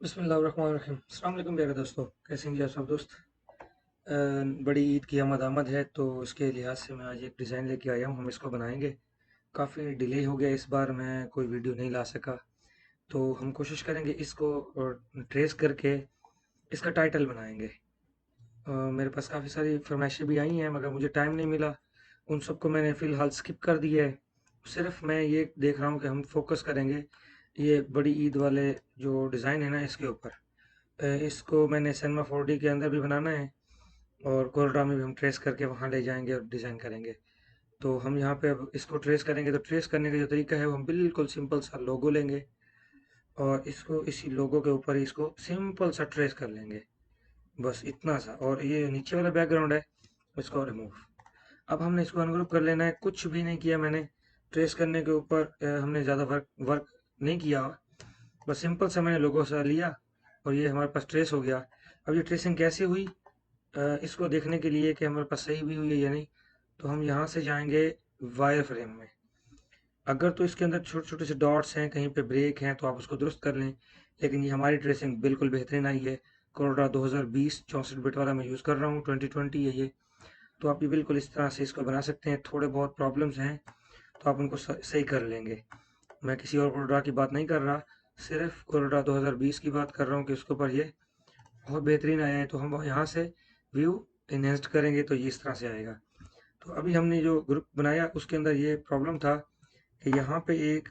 बिस्मिल्लाहिर्रहमानिर्रहीम। अस्सलाम वालेकुम प्यारे दोस्तों, कैसे हैं जी आप सब दोस्त। बड़ी ईद की आमद आमद है तो उसके लिहाज से मैं आज एक डिज़ाइन लेके आया हूँ। हम इसको बनाएंगे। काफ़ी डिले हो गया, इस बार मैं कोई वीडियो नहीं ला सका, तो हम कोशिश करेंगे इसको ट्रेस करके इसका टाइटल बनाएंगे। मेरे पास काफ़ी सारी फरमाइशें भी आई हैं मगर मुझे टाइम नहीं मिला। उन सबको मैंने फ़िलहाल स्किप कर दिया है। सिर्फ मैं ये देख रहा हूँ कि हम फोकस करेंगे ये बड़ी ईद वाले जो डिज़ाइन है ना इसके ऊपर। इसको मैंने सिनेमा 4D के अंदर भी बनाना है और कोरडा में भी हम ट्रेस करके वहाँ ले जाएंगे और डिज़ाइन करेंगे। तो हम यहाँ पे अब इसको ट्रेस करेंगे, तो ट्रेस करने का जो तरीका है वो हम बिल्कुल सिंपल सा लोगो लेंगे और इसको इसी लोगो के ऊपर ही इसको सिंपल सा ट्रेस कर लेंगे। बस इतना सा। और ये नीचे वाला बैकग्राउंड है, इसको रिमूव। अब हमने इसको अनग्रुप कर लेना है। कुछ भी नहीं किया मैंने ट्रेस करने के ऊपर, हमने ज़्यादा वर्क वर्क नहीं किया। बस सिंपल सा मैंने लोगो सा लिया और ये हमारे पास ट्रेस हो गया। अब ये ट्रेसिंग कैसे हुई, इसको देखने के लिए कि हमारे पास सही भी हुई है या नहीं, तो हम यहाँ से जाएंगे वायर फ्रेम में। अगर तो इसके अंदर छोटे छोटे से डॉट्स हैं, कहीं पे ब्रेक हैं, तो आप उसको दुरुस्त कर लें। लेकिन ये हमारी ट्रेसिंग बिल्कुल बेहतरीन आई है। कोरोडा 2020 64 बिट वाला मैं यूज़ कर रहा हूँ, 2020 है ये। तो आप ये बिल्कुल इस तरह से इसको बना सकते हैं। थोड़े बहुत प्रॉब्लम्स हैं तो आप उनको सही कर लेंगे। मैं किसी और कोरोडा की बात नहीं कर रहा, सिर्फ कोरोडा 2020 की बात कर रहा हूँ कि उसके ऊपर ये बहुत बेहतरीन आया है। तो हम यहाँ से व्यू इन्हेंस्ड करेंगे तो ये इस तरह से आएगा। तो अभी हमने जो ग्रुप बनाया उसके अंदर ये प्रॉब्लम था कि यहाँ पे एक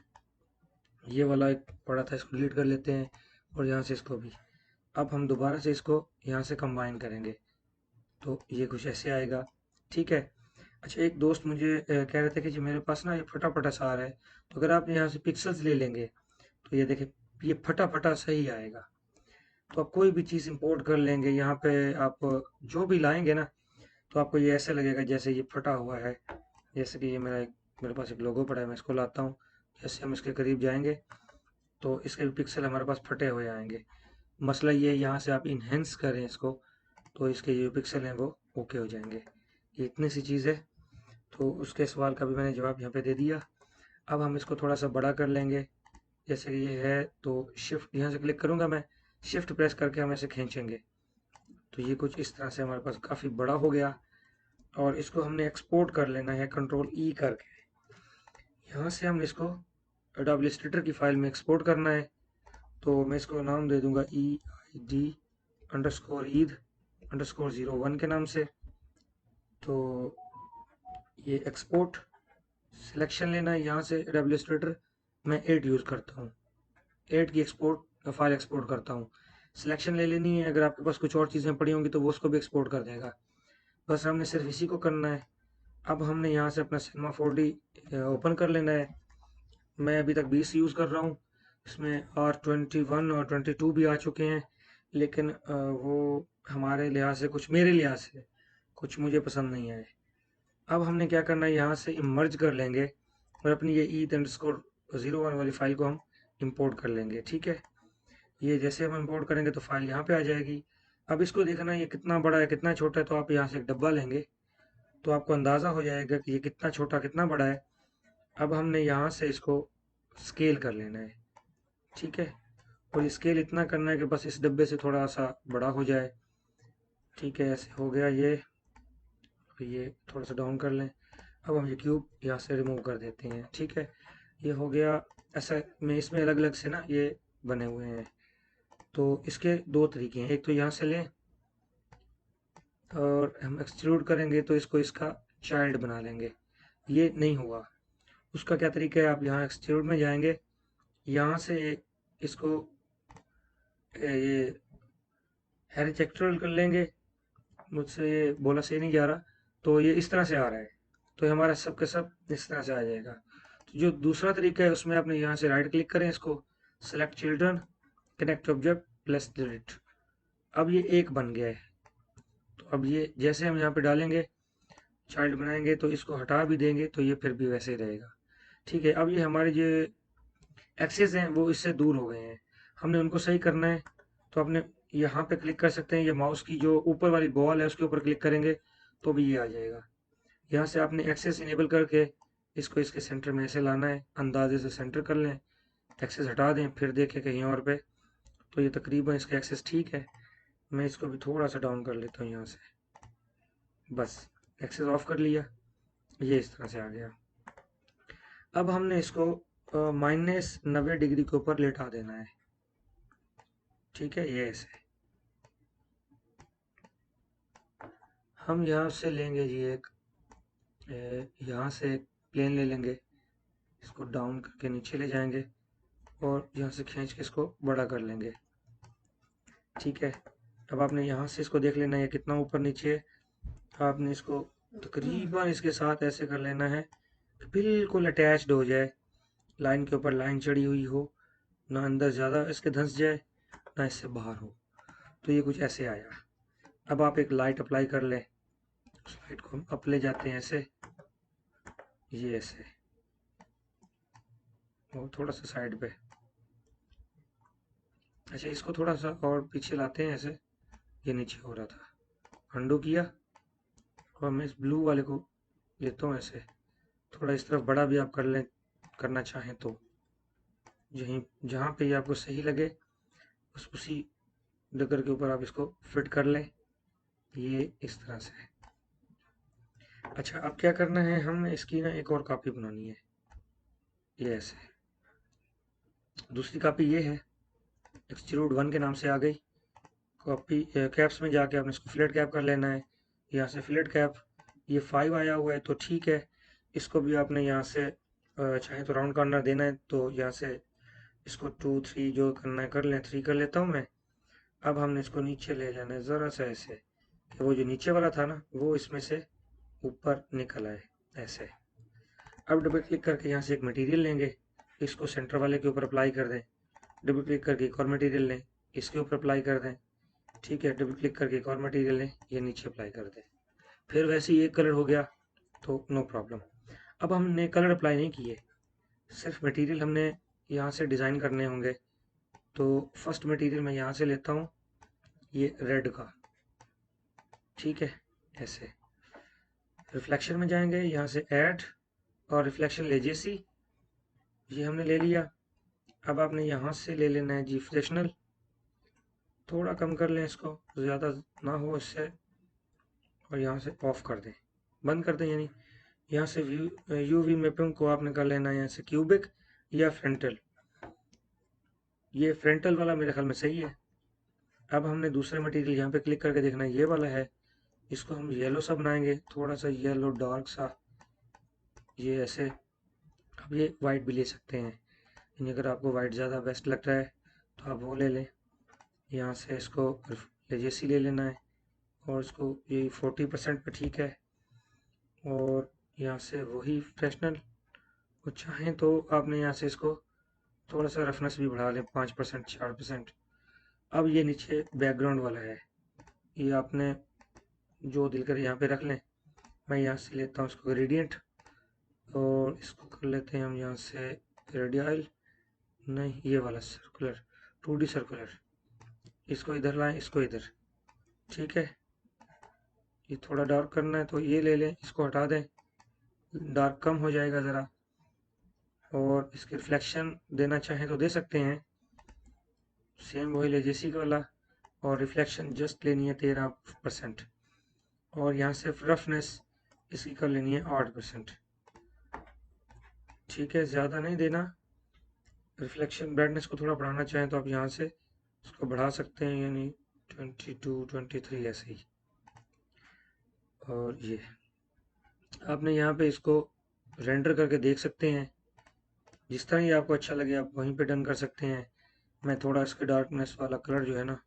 ये वाला एक पड़ा था, इसको डिलीट कर लेते हैं और यहाँ से इसको भी। अब हम दोबारा से इसको यहाँ से कंबाइन करेंगे तो ये कुछ ऐसे आएगा। ठीक है। अच्छा, एक दोस्त मुझे कह रहे थे कि जी मेरे पास ना ये फटा फटा सा आ रहा है, तो अगर आप यहाँ से पिक्सल्स ले लेंगे तो ये देखिए ये फटा फटा सही आएगा। तो आप कोई भी चीज़ इंपोर्ट कर लेंगे यहाँ पे, आप जो भी लाएंगे ना, तो आपको ये ऐसे लगेगा जैसे ये फटा हुआ है। जैसे कि ये मेरे पास एक लोगो पड़ा है, मैं इसको लाता हूँ। जैसे हम इसके करीब जाएंगे तो इसके भी पिक्सल हमारे पास फटे हुए आएंगे। मसला ये है, यहाँ से आप इन्हेंस करें इसको तो इसके जो पिक्सल हैं वो ओके हो जाएंगे। ये इतनी सी चीज़ है। तो उसके सवाल का भी मैंने जवाब यहाँ पे दे दिया। अब हम इसको थोड़ा सा बड़ा कर लेंगे। जैसे कि ये है तो शिफ्ट यहाँ से क्लिक करूँगा मैं, शिफ्ट प्रेस करके हम ऐसे खींचेंगे तो ये कुछ इस तरह से हमारे पास काफ़ी बड़ा हो गया। और इसको हमने एक्सपोर्ट कर लेना है कंट्रोल ई करके। यहाँ से हम इसको एडोब इलस्ट्रेटर की फाइल में एक्सपोर्ट करना है। तो मैं इसको नाम दे दूंगा EID_ईद_01 के नाम से। तो ये एक्सपोर्ट सिलेक्शन लेना है यहाँ से एडोब इलस्ट्रेटर। मैं 8 यूज़ करता हूँ, 8 की एक्सपोर्ट फाइल एक्सपोर्ट करता हूँ। सिलेक्शन ले लेनी है, अगर आपके पास कुछ और चीज़ें पड़ी होंगी तो वो उसको भी एक्सपोर्ट कर देगा। बस हमने सिर्फ इसी को करना है। अब हमने यहाँ से अपना सिनेमा 4D ओपन कर लेना है। मैं अभी तक 20 यूज़ कर रहा हूँ। इसमें R21 और 22 भी आ चुके हैं, लेकिन वो हमारे लिहाज से कुछ, मेरे लिहाज से कुछ मुझे पसंद नहीं आए। अब हमने क्या करना है, यहाँ से इमर्ज कर लेंगे और अपनी ये ETH_01 वाली फाइल को हम इंपोर्ट कर लेंगे। ठीक है। ये जैसे हम इंपोर्ट करेंगे तो फाइल यहाँ पे आ जाएगी। अब इसको देखना ये कितना बड़ा है कितना छोटा है, तो आप यहाँ से एक डब्बा लेंगे तो आपको अंदाज़ा हो जाएगा कि ये कितना छोटा कितना बड़ा है। अब हमने यहाँ से इसको स्केल कर लेना है। ठीक है। और स्केल इतना करना है कि बस इस डब्बे से थोड़ा सा बड़ा हो जाए। ठीक है, ऐसे हो गया ये थोड़ा सा डाउन कर लें। अब हम ये क्यूब यहाँ से रिमूव कर देते हैं। ठीक है, ये हो गया। ऐसा में इसमें अलग अलग से ना ये बने हुए हैं। तो इसके दो तरीके हैं, एक तो यहाँ से लें और हम एक्सट्रूड करेंगे तो इसको इसका चाइल्ड बना लेंगे। ये नहीं हुआ, उसका क्या तरीका है, आप यहाँ एक्सट्रूड में जाएंगे, यहाँ से इसको ये हेरिजेक्टरल कर लेंगे। मुझसे ये बोला सही नहीं जा रहा, तो ये इस तरह से आ रहा है। तो ये हमारा सब का सब इस तरह से आ जाएगा। तो जो दूसरा तरीका है उसमें आपने यहाँ से राइट क्लिक करें, इसको select children, connect object plus delete. अब ये एक बन गया है। तो अब ये जैसे हम यहाँ पे डालेंगे चाइल्ड बनाएंगे तो इसको हटा भी देंगे तो ये फिर भी वैसे ही रहेगा। ठीक है। अब ये हमारे जो एक्सेस हैं वो इससे दूर हो गए हैं, हमने उनको सही करना है। तो आपने यहाँ पे क्लिक कर सकते हैं, ये माउस की जो ऊपर वाली बॉल है उसके ऊपर क्लिक करेंगे तो भी ये आ जाएगा। यहाँ से आपने एक्सेस इनेबल करके इसको इसके सेंटर में ऐसे लाना है, अंदाजे से सेंटर कर लें, एक्सेस हटा दें, फिर देखें कहीं और पे तो ये तकरीबन इसका एक्सेस ठीक है। मैं इसको भी थोड़ा सा डाउन कर लेता हूँ यहाँ से, बस एक्सेस ऑफ कर लिया, ये इस तरह से आ गया। अब हमने इसको -90 डिग्री के ऊपर लेटा देना है, ठीक है। ये ऐसे हम यहाँ से लेंगे जी एक यहाँ से एक प्लेन ले लेंगे, इसको डाउन करके नीचे ले जाएंगे और यहाँ से खींच के इसको बड़ा कर लेंगे, ठीक है। अब आपने यहाँ से इसको देख लेना है कितना ऊपर नीचे है। आपने इसको तकरीबन इसके साथ ऐसे कर लेना है कि बिल्कुल अटैच्ड हो जाए, लाइन के ऊपर लाइन चढ़ी हुई हो, ना अंदर ज़्यादा इसके धंस जाए ना इससे बाहर हो। तो ये कुछ ऐसे आया। अब आप एक लाइट अप्लाई कर लें, उस लाइट को हम अप ले जाते हैं ऐसे, ये ऐसे, और थोड़ा सा साइड पे, अच्छा इसको थोड़ा सा और पीछे लाते हैं ऐसे, ये नीचे हो रहा था, अंडू किया और मैं इस ब्लू वाले को लेता हूँ ऐसे, थोड़ा इस तरफ बड़ा भी आप कर लें, करना चाहें तो यहीं जहाँ पे ये आपको सही लगे उसी डगर के ऊपर आप इसको फिट कर लें, ये इस तरह से। अच्छा अब क्या करना है, हमने इसकी ना एक और कॉपी बनानी है, ये ऐसे। दूसरी कॉपी ये है, एक्सट्रूड 1 के नाम से आ गई। कॉपी कैप्स में जाके आपने इसको फ्लैट कैप कर लेना है, यहाँ से फ्लैट कैप, ये 5 आया हुआ है तो ठीक है। इसको भी आपने यहाँ से चाहे तो राउंड कॉर्नर देना है तो यहाँ से इसको 2 3 जो करना है कर लें, 3 कर लेता हूँ मैं। अब हमने इसको नीचे ले लेना है ज़रा सा ऐसे कि वो जो नीचे वाला था ना वो इसमें से ऊपर निकल आए ऐसे। अब डबल क्लिक करके यहाँ से एक मटेरियल लेंगे, इसको सेंटर वाले के ऊपर अप्लाई कर दें, डबल क्लिक करके एक और मटेरियल लें, इसके ऊपर अप्लाई कर दें, ठीक है। डबल क्लिक करके एक और मटेरियल लें, ये नीचे अप्लाई कर दें, फिर वैसे ही एक कलर हो गया तो नो प्रॉब्लम। अब हमने कलर अप्लाई नहीं किए, सिर्फ मटेरियल हमने यहाँ से डिज़ाइन करने होंगे। तो फर्स्ट मटेरियल मैं यहाँ से लेता हूँ, ये रेड का, ठीक है ऐसे। रिफ्लेक्शन में जाएंगे, यहाँ से ऐड और रिफ्लेक्शन लेजेसी, ये हमने ले लिया। अब आपने यहाँ से ले लेना है जी फ्रेशनल, थोड़ा कम कर लें इसको, ज़्यादा ना हो इससे, और यहाँ से ऑफ कर दें, बंद कर दें, यानी यहाँ से यूवी मैपिंग को आपने कर लेना है यहाँ से क्यूबिक या फ्रंटल, ये फ्रंटल वाला मेरे ख्याल में सही है। अब हमने दूसरे मटेरियल यहाँ पे क्लिक करके देखना है, ये वाला है, इसको हम येलो सा बनाएंगे, थोड़ा सा येलो डार्क सा, ये ऐसे। अब ये वाइट भी ले सकते हैं, यानी अगर आपको वाइट ज़्यादा बेस्ट लग रहा है तो आप वो ले लें। यहाँ से इसको लेजेसी ले लेना है और इसको ये 40% पे ठीक है, और यहाँ से वही फ्रेशनल, और चाहें तो आपने यहाँ से इसको थोड़ा सा रफनेस भी बढ़ा लें, 5% 4%। अब ये नीचे बैकग्राउंड वाला है, ये आपने जो दिल कर यहाँ पे रख लें। मैं यहाँ से लेता हूँ इसको ग्रेडियंट, और इसको कर लेते हैं हम यहाँ से रेडियल, नहीं ये वाला सर्कुलर, 2D सर्कुलर, इसको इधर लाएं, इसको इधर, ठीक है। ये थोड़ा डार्क करना है तो ये ले लें, इसको हटा दें, डार्क कम हो जाएगा ज़रा। और इसके रिफ्लेक्शन देना चाहें तो दे सकते हैं, सेम वही ले जैसी वाला, और रिफ्लेक्शन जस्ट लेनी है 13%, और यहाँ से रफनेस इसकी कर लेनी है 8%, ठीक है। ज़्यादा नहीं देना। रिफ्लेक्शन ब्राइटनेस को थोड़ा बढ़ाना चाहें तो आप यहाँ से इसको बढ़ा सकते हैं, यानी 22 23 ऐसे ही। और ये आपने यहाँ पे इसको रेंडर करके देख सकते हैं, जिस तरह ही आपको अच्छा लगे आप वहीं पे डन कर सकते हैं। मैं थोड़ा इसके डार्कनेस वाला कलर जो है ना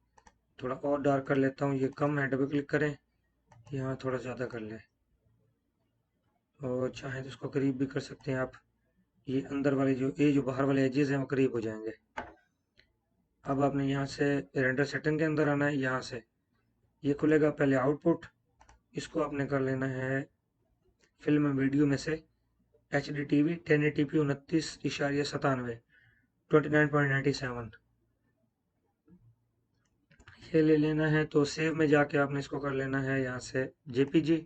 थोड़ा और डार्क कर लेता हूँ, ये कम है, डबल क्लिक करें, यहाँ थोड़ा ज़्यादा कर लें, और चाहें तो इसको करीब भी कर सकते हैं आप, ये अंदर वाले जो बाहर वाले एजेस हैं वो करीब हो जाएंगे। अब आपने यहाँ से रेंडर सेटिंग के अंदर आना है, यहाँ से ये खुलेगा पहले आउटपुट, इसको आपने कर लेना है फिल्म वीडियो में से HD TV 1080p 29.97 29.97, ये ले लेना है। तो सेव में जाके आपने इसको कर लेना है यहाँ से JPG,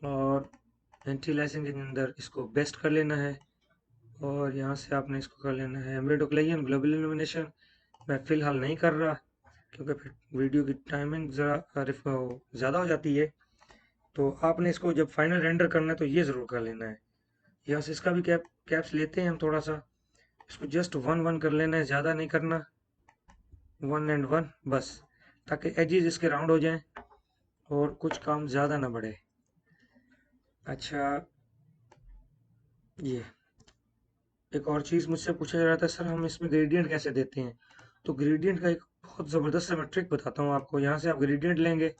और एंटी अलाइसिंग के अंदर इसको बेस्ट कर लेना है, और यहाँ से आपने इसको कर लेना है एम्बेड ओक्लाइजन ग्लोबल इल्यूमिनेशन, मैं फ़िलहाल नहीं कर रहा, क्योंकि फिर वीडियो की टाइमिंग ज़रा ज़्यादा हो जाती है। तो आपने इसको जब फाइनल रेंडर करना है तो ये ज़रूर कर लेना है। यहाँ से इसका भी कैप्स लेते हैं हम थोड़ा सा, इसको जस्ट 1 1 कर लेना है, ज़्यादा नहीं करना, 1 एंड 1 बस, ताकि एजेस इसके राउंड हो जाएं और कुछ काम ज़्यादा ना बढ़े। अच्छा, ये एक और चीज़ मुझसे पूछा जा रहा था, सर हम इसमें ग्रेडियंट कैसे देते हैं? तो ग्रेडियंट का एक बहुत ज़बरदस्त सा मैं ट्रिक बताता हूँ आपको। यहाँ से आप ग्रेडियंट लेंगे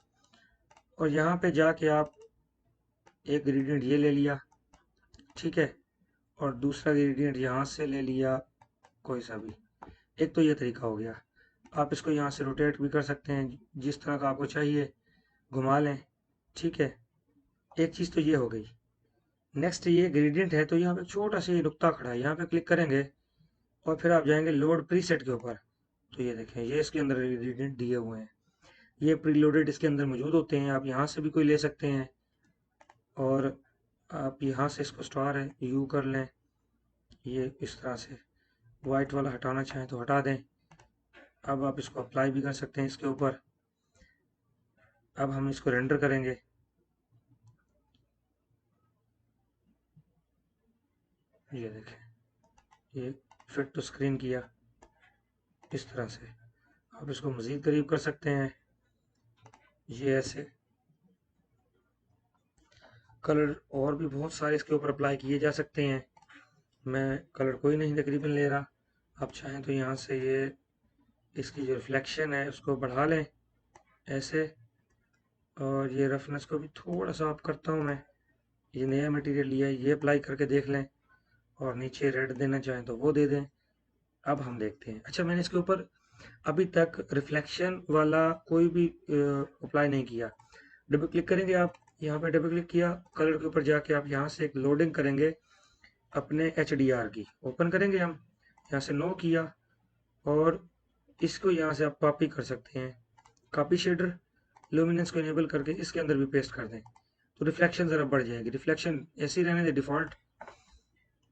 और यहाँ पे जाके आप एक ग्रेडियंट ये ले लिया, ठीक है, और दूसरा ग्रेडियंट यहाँ से ले लिया, कोई सा भी। एक तो ये तरीका हो गया। आप इसको यहाँ से रोटेट भी कर सकते हैं, जिस तरह का आपको चाहिए घुमा लें, ठीक है। एक चीज़ तो ये हो गई। नेक्स्ट ये ग्रेडियंट है, तो यहाँ पे छोटा सा ये नुक्ता खड़ा है, यहाँ पे क्लिक करेंगे और फिर आप जाएंगे लोड प्रीसेट के ऊपर। तो ये देखें, ये इसके अंदर ग्रेडियंट दिए हुए हैं, ये प्रीलोडेड इसके अंदर मौजूद होते हैं। आप यहाँ से भी कोई ले सकते हैं और आप यहाँ से इसको स्टार है यू कर लें, ये इस तरह से। वाइट वाला हटाना चाहें तो हटा दें। अब आप इसको अप्लाई भी कर सकते हैं इसके ऊपर। अब हम इसको रेंडर करेंगे। ये देखें, ये फिट टू स्क्रीन किया इस तरह से। आप इसको मज़ीद करीब कर सकते हैं, ये ऐसे। कलर और भी बहुत सारे इसके ऊपर अप्लाई किए जा सकते हैं, मैं कलर कोई नहीं तकरीबन ले रहा। आप चाहें तो यहाँ से ये इसकी जो रिफ्लेक्शन है उसको बढ़ा लें ऐसे, और ये रफनेस को भी थोड़ा सा अप करता हूँ मैं। ये नया मटेरियल लिया है, ये अप्लाई करके देख लें, और नीचे रेड देना चाहें तो वो दे दें। अब हम देखते हैं। अच्छा, मैंने इसके ऊपर अभी तक रिफ्लेक्शन वाला कोई भी अप्लाई नहीं किया। डबल क्लिक करेंगे आप, यहाँ पे डबल क्लिक किया, कलर के ऊपर जाके आप यहाँ से एक लोडिंग करेंगे अपने HDR की, ओपन करेंगे हम, यहाँ से नो किया, और इसको यहाँ से आप कॉपी कर सकते हैं, कॉपी शेडर, लुमिनेंस को इनेबल करके इसके अंदर भी पेस्ट कर दें, तो रिफ्लेक्शन ज़रा बढ़ जाएगी। रिफ्लेक्शन ऐसी रहने दे डिफ़ॉल्ट।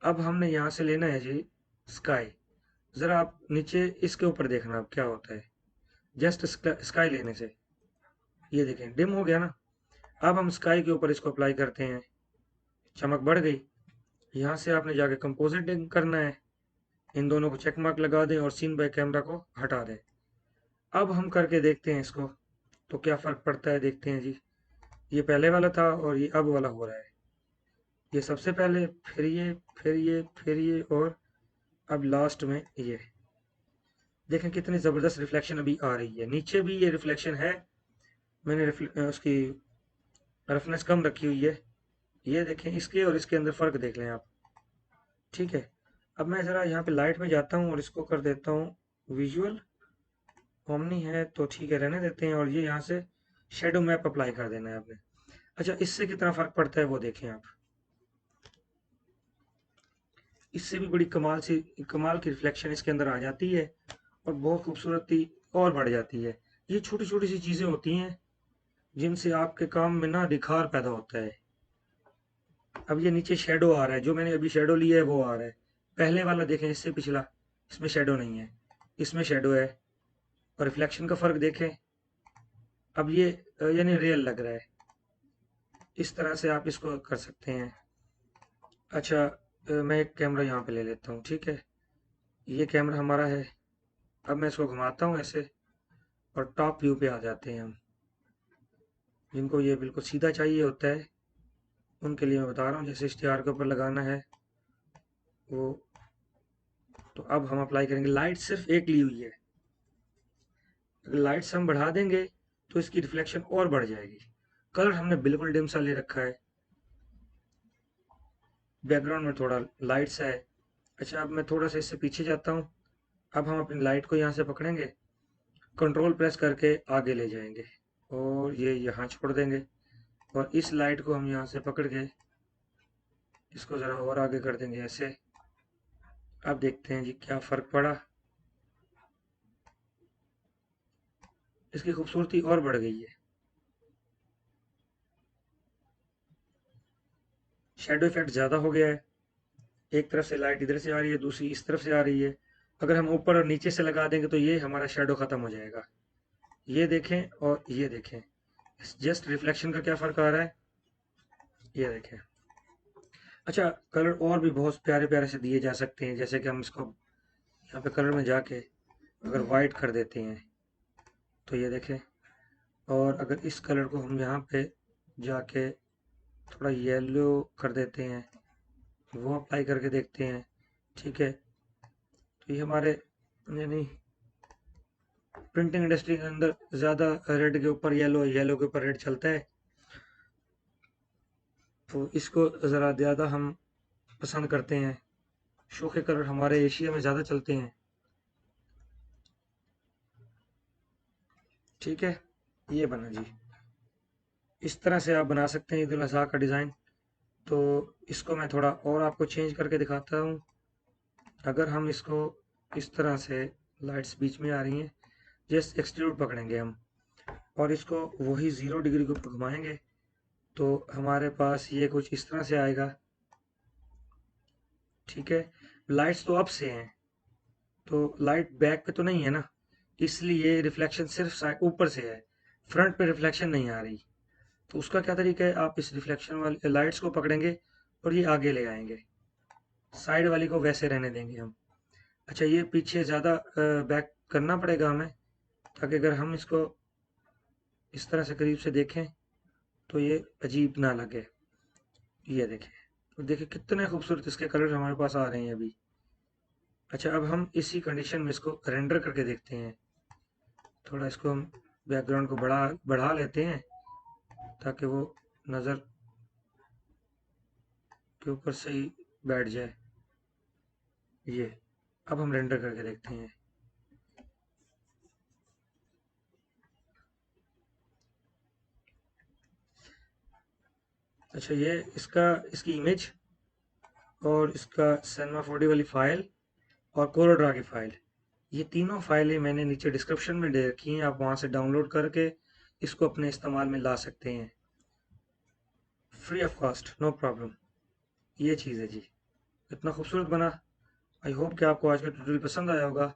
अब हमने यहाँ से लेना है जी स्काई। ज़रा आप नीचे इसके ऊपर देखना अब क्या होता है, जस्ट स्काई लेने से ये देखें डिम हो गया ना। अब हम स्काई के ऊपर इसको अप्लाई करते हैं, चमक बढ़ गई। यहाँ से आपने जाके कंपोजिटिंग करना है, इन दोनों को चेक मार्क लगा दें और सीन बाय कैमरा को हटा दें। अब हम करके देखते हैं इसको, तो क्या फ़र्क पड़ता है देखते हैं जी। ये पहले वाला था और ये अब वाला हो रहा है। ये सबसे पहले, फिर ये, फिर ये, फिर ये, और अब लास्ट में ये। देखें कितनी ज़बरदस्त रिफ्लेक्शन अभी आ रही है। नीचे भी ये रिफ्लेक्शन है, मैंने उसकी रफनेस कम रखी हुई है। ये देखें, इसके और इसके अंदर फ़र्क देख लें आप, ठीक है। अब मैं ज़रा यहाँ पे लाइट में जाता हूँ और इसको कर देता हूँ विजुअल। ओमनी है तो ठीक है, रहने देते हैं, और ये यहाँ से शेडो मैप अप्लाई कर देना है आपने। अच्छा, इससे कितना फ़र्क पड़ता है वो देखें आप। इससे भी बड़ी कमाल की रिफ्लेक्शन इसके अंदर आ जाती है, और बहुत खूबसूरती और बढ़ जाती है। ये छोटी छोटी सी चीज़ें होती हैं जिनसे आपके काम में ना निखार पैदा होता है। अब ये नीचे शेडो आ रहा है, जो मैंने अभी शेडो लिया है वो आ रहा है। पहले वाला देखें, इससे पिछला, इसमें शेडो नहीं है, इसमें शेडो है। और रिफ्लेक्शन का फ़र्क देखें, अब ये यानी रियल लग रहा है। इस तरह से आप इसको कर सकते हैं। अच्छा, मैं एक कैमरा यहाँ पे ले लेता हूँ, ठीक है। ये कैमरा हमारा है। अब मैं इसको घुमाता हूँ ऐसे, और टॉप व्यू पे आ जाते हैं हम। जिनको ये बिल्कुल सीधा चाहिए होता है उनके लिए मैं बता रहा हूँ, जैसे इश्तिहार के ऊपर लगाना है वो। तो अब हम अप्लाई करेंगे। लाइट सिर्फ एक ली हुई है, अगर लाइट्स हम बढ़ा देंगे तो इसकी रिफ्लेक्शन और बढ़ जाएगी। कलर हमने बिल्कुल डिम सा ले रखा है, बैकग्राउंड में थोड़ा लाइट सा है। अच्छा, अब मैं थोड़ा सा इससे पीछे जाता हूँ। अब हम अपनी लाइट को यहाँ से पकड़ेंगे, कंट्रोल प्रेस करके आगे ले जाएंगे, और ये यहाँ छोड़ देंगे, और इस लाइट को हम यहाँ से पकड़ के इसको ज़रा और आगे कर देंगे ऐसे। अब देखते हैं जी क्या फ़र्क पड़ा, इसकी खूबसूरती और बढ़ गई है। शेडो इफेक्ट ज़्यादा हो गया है, एक तरफ से लाइट इधर से आ रही है, दूसरी इस तरफ से आ रही है, अगर हम ऊपर और नीचे से लगा देंगे तो ये हमारा शेडो ख़त्म हो जाएगा। ये देखें और ये देखें, जस्ट रिफ्लेक्शन का क्या फ़र्क आ रहा है, ये देखें। अच्छा, कलर और भी बहुत प्यारे प्यारे से दिए जा सकते हैं, जैसे कि हम इसको यहाँ पे कलर में जाके अगर वाइट कर देते हैं तो ये देखें, और अगर इस कलर को हम यहाँ पे जाके थोड़ा येलो कर देते हैं, वो अप्लाई करके देखते हैं, ठीक है। तो ये हमारे यानी प्रिंटिंग इंडस्ट्री के अंदर ज़्यादा रेड के ऊपर येलो, येलो के ऊपर रेड चलता है, तो इसको ज़रा ज़्यादा हम पसंद करते हैं। शो के कलर हमारे एशिया में ज़्यादा चलते हैं, ठीक है। ये बना जी, इस तरह से आप बना सकते हैं ईद उल अज़हा का डिज़ाइन। तो इसको मैं थोड़ा और आपको चेंज करके दिखाता हूँ। अगर हम इसको इस तरह से, लाइट्स बीच में आ रही हैं, जस्ट एक्सट्रूड पकड़ेंगे हम और इसको वही 0 डिग्री के ऊपर घुमाएंगे तो हमारे पास ये कुछ इस तरह से आएगा, ठीक है। लाइट्स तो अप से हैं, तो लाइट बैक पे तो नहीं है ना, इसलिए रिफ्लेक्शन सिर्फ साइड ऊपर से है, फ्रंट पे रिफ्लेक्शन नहीं आ रही। तो उसका क्या तरीका है, आप इस रिफ्लेक्शन वाले लाइट्स को पकड़ेंगे और ये आगे ले आएंगे, साइड वाली को वैसे रहने देंगे हम। अच्छा, ये पीछे ज़्यादा बैक करना पड़ेगा हमें, ताकि अगर हम इसको इस तरह से करीब से देखें तो ये अजीब ना लगे। ये देखें, तो देखिए कितने खूबसूरत इसके कलर हमारे पास आ रहे हैं अभी। अच्छा, अब हम इसी कंडीशन में इसको रेंडर करके देखते हैं। थोड़ा इसको हम बैकग्राउंड को बढ़ा बढ़ा लेते हैं ताकि वो नज़र के ऊपर सही बैठ जाए। ये अब हम रेंडर करके देखते हैं। अच्छा, ये इसकी इमेज और इसका सिनेमा 4D वाली फाइल और कोरोड्रा की फाइल, ये तीनों फाइलें मैंने नीचे डिस्क्रिप्शन में दे रखी हैं, आप वहाँ से डाउनलोड करके इसको अपने इस्तेमाल में ला सकते हैं, free of cost, no problem. ये चीज़ है जी, इतना खूबसूरत बना। आई होप कि आपको आज का ट्यूटोरियल पसंद आया होगा।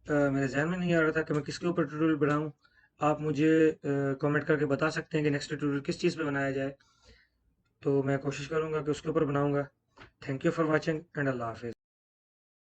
मेरे जहन में नहीं आ रहा था कि मैं किसके ऊपर ट्यूटोरियल बनाऊं। आप मुझे कमेंट करके बता सकते हैं कि नेक्स्ट ट्यूटोरियल किस चीज़ पे बनाया जाए, तो मैं कोशिश करूंगा कि उसके ऊपर बनाऊंगा। Thank you for watching and अल्लाह हाफिज़।